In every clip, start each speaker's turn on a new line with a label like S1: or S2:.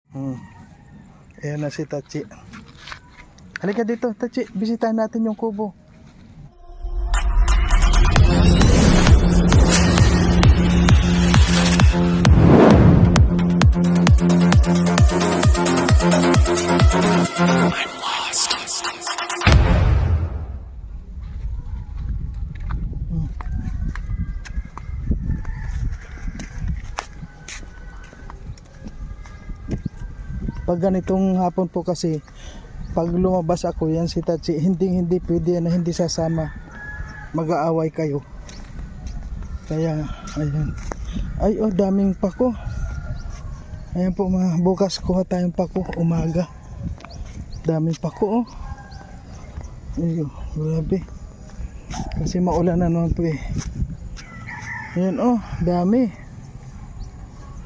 S1: Ayan na si Tachi. Halika dito, Tachi. Bisitahin natin yung kubo. Pag ganitong hapon po kasi, pag lumabas ako yan si Tachi, hindi pwede na hindi sasama. Mag-aaway kayo. Kaya, ayan. Ay, oh, daming pako. Ayan po mga, bukas kuha tayong pako, umaga. Daming pako, oh. Ayun, grabe. Kasi maulan na naman po eh. Ayan, oh, dami.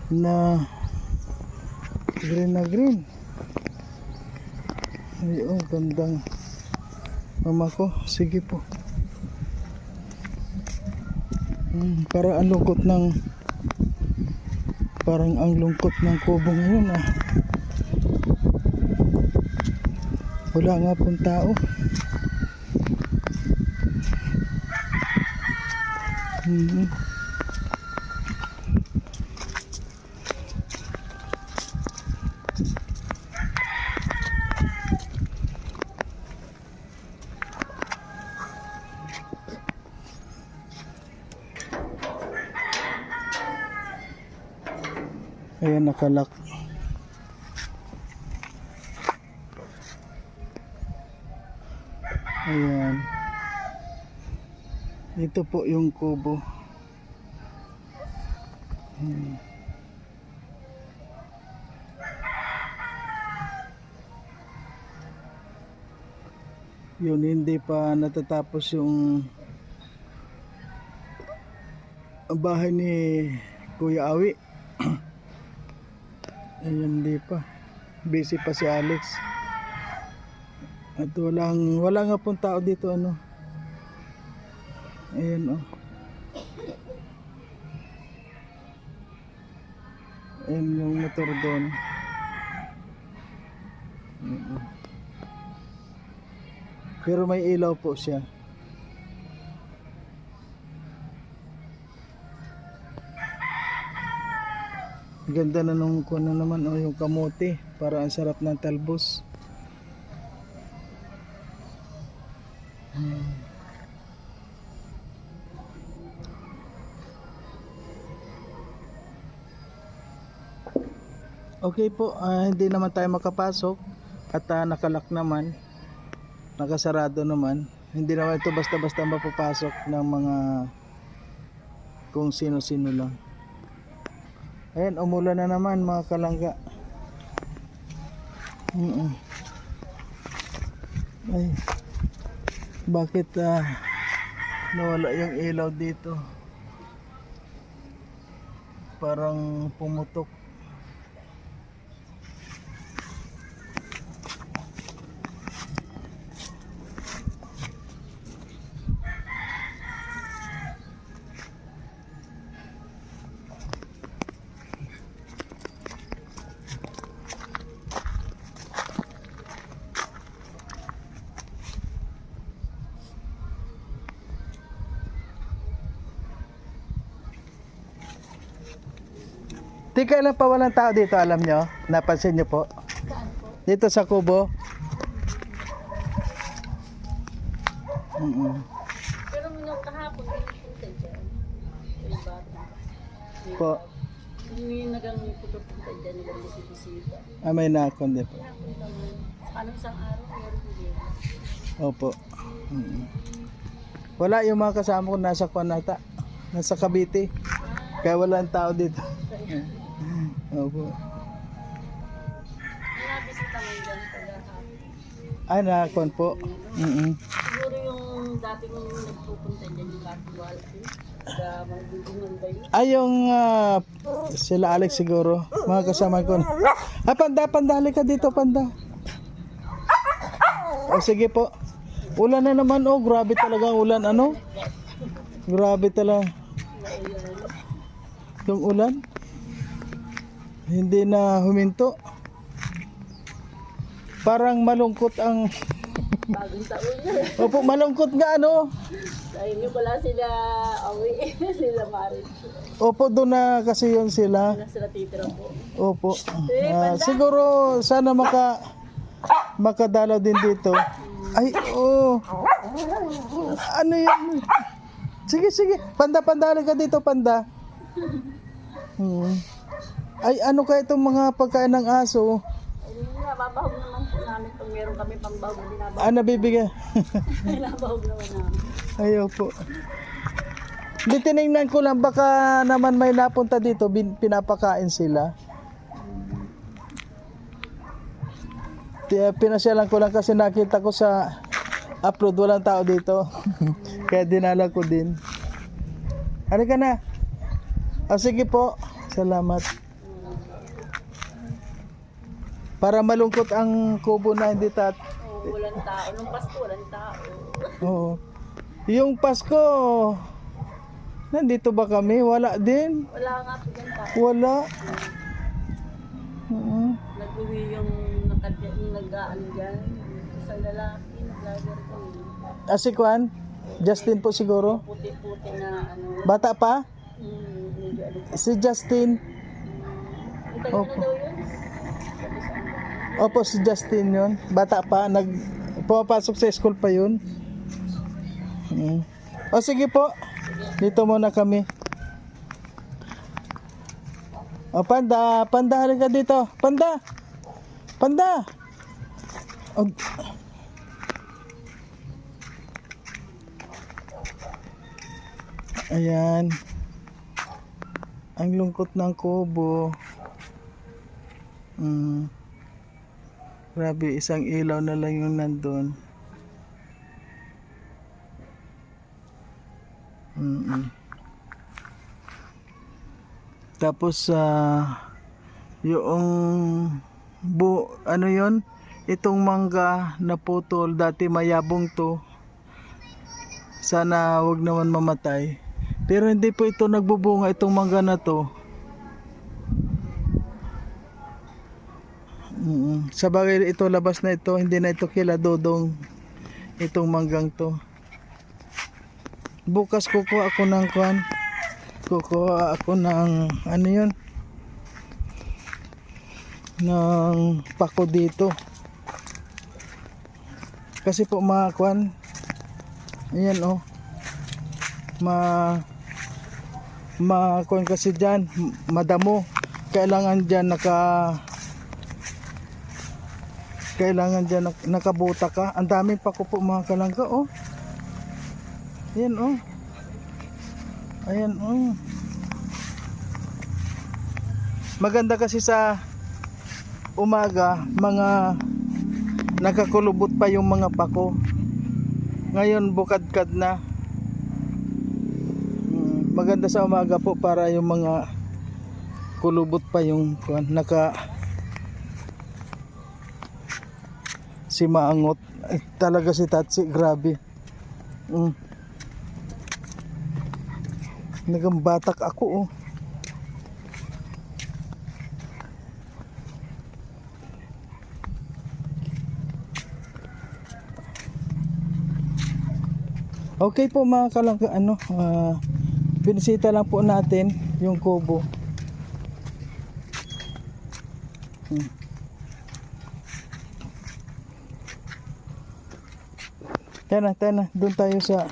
S1: Na green na green. Ay, oh, gandang mama ko. Sige po. Parang ang lungkot ng kubo ngayon ah. Wala nga pong tao. Ayan, nakalak. Ayan. Ito po yung kubo. Yun, hindi pa natatapos yung bahay ni Kuya Awi. Ayan, hindi pa. Busy pa si Alex. At wala nga pong tao dito, ano. Ayan, oh. Ayan yung motor doon. Pero may ilaw po siya. Ganda na nung kuno naman, oh, yung kamote. Para ang sarap ng talbos. Okay po, hindi naman tayo makapasok. At nakalak naman. Nakasarado naman. Hindi naman ito basta-basta mapapasok ng mga kung sino-sino lang. Ayan, umulan na naman mga kalangga. Ay, bakit nawala yung ilaw dito? Parang pumutok. Di kailan pa walang tao dito, alam nyo? Napansin nyo po?
S2: Saan po?
S1: Dito sa kubo.
S2: Pero nung kahapon, punta dyan. Yung bata.
S1: Po.
S2: Yung nagang pupunta dyan, nagang bisita.
S1: May nakon din po.
S2: Ano isang araw, meron din.
S1: Opo. Wala yung mga kasama ko nasa Kwanata. Nasa Cavite. Kaya wala ang tao dito. Opo.
S2: Nabisita mo dyan pagkakapon.
S1: Ay, nakon po.
S2: Siguro yung dating nagpupunta dyan, yung katuwal. Magbibiman ba yun?
S1: Ay, yung sila Alex siguro. Mga kasama ko. Panda, halika dito, Panda. O, sige po. Ulan na naman, oh. Grabe talaga ang ulan, ano? Grabe talaga. Yung ulan. Hindi na huminto. parang malungkot ang
S2: Bagong taon na.
S1: opo, malungkot nga ano.
S2: Dahil yung wala sila awi, sila marit.
S1: Opo, doon na kasi yun sila.
S2: Wala sila titira po.
S1: Opo. Siguro sana makadalaw din dito. Ay, oh. Ano yan? Sige, sige. Panda, halika dito, panda. Ay, ano kaya itong mga pagkain ng aso?
S2: Nababahog naman po namin pag meron kami pambahog na binabahog.
S1: Nabibigay.
S2: Nababahog naman namin.
S1: Ayaw po. Di tinignan ko lang, baka naman may napunta dito, pinapakain sila. Pinasyalan ko lang kasi nakita ko sa upload, walang tao dito. Kaya dinala ko din. Halika na. Sige po. Salamat. Para malungkot ang kubo na hindi
S2: Walang tao. Nung Pasko, walang tao.
S1: Oo. Yung Pasko, nandito ba kami? Wala din.
S2: Wala nga po yung tao.
S1: Wala.
S2: Nag-uwi yung nag-aan dyan. Isang lalaki, nag-lager ko.
S1: Si Kwan? Justin po siguro?
S2: Puti-puti na ano.
S1: Bata pa?
S2: Medyo ano.
S1: Si Justin.
S2: Ang tagal na daw yun.
S1: Opo, si Justin yun. Bata pa. Pumapasok sa school pa yun. O sige po. Dito muna kami. O panda. Panda, halika dito. Panda. Panda. O. Ayan. Ang lungkot ng kubo. Grabe, isang ilaw na lang yung nandun. Tapos yung ano yon, itong mangga na putol, dati mayabong to. Sana wag naman mamatay. Pero hindi po ito nagbubunga, itong mangga na to. Sa bagay ito, labas na ito, hindi na ito kila Dodong, itong manggang to. Bukas kukuha ako ng ano yun, ng pako dito. Kasi po mga kwan, ayan oh, kwan kasi dyan, madamo. Kailangan dyan nakabuta ka. Ang daming pako po mga kalangka oh. Ayan oh. Ayan oh. Maganda kasi sa umaga, mga nakakulubot pa yung mga pako. Ngayon bukadkad na. Maganda sa umaga po para yung mga kulubot pa yung si Maangot. Talaga si Tatsi, grabe. Nagambatak ako oh. Okay po mga kalangka, binisita lang po natin yung kubo. Tana, doon tayo sa